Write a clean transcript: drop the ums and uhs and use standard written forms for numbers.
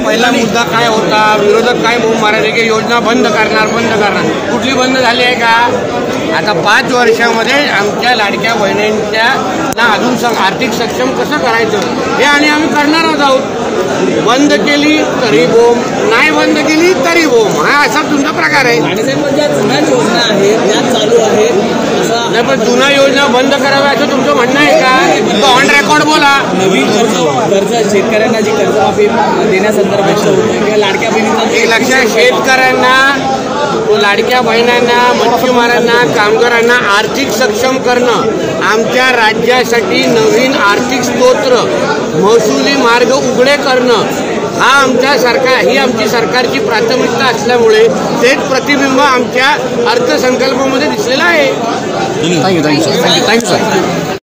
पहिला मुद्दा काय होता, विरोधक काय बोंब मारायचे की योजना बंद करणार कुठली बंद झाली आहे का? आता 5 वर्षामध्ये आमच्या लाडक्या बहिणींच्या अजून आर्थिक सक्षम कसं करायचं हे आणि आम्ही करणार आहोत। बंद केली तरी बोंब, नाही बंद केली तरी बोंब, हा असा तुमचा प्रकार आहे। जुन्या योजना आहेत त्या चालू आहेत, नाही पण जुना योजना बंद कराव्या असं तुमचं म्हणणं आहे का? तो ऑन रेकॉर्ड बोला। नवीन कर्ज शेतकऱ्यांना जी कर्जमाफी देण्यासंदर्भात किंवा लाडक्या बहिणींना लक्षात, शेतकऱ्यांना, लाडक्या बहिणांना, मच्छीमारांना, कामगारांना आर्थिक सक्षम करणं, आमच्या राज्यासाठी नवीन आर्थिक स्तोत्र, महसुली मार्ग उघडे करणं हा ही आमची सरकारची प्राथमिकता असल्यामुळे तेच प्रतिबिंब आमच्या अर्थसंकल्पामध्ये दिसलेलं आहे। Thank you sir.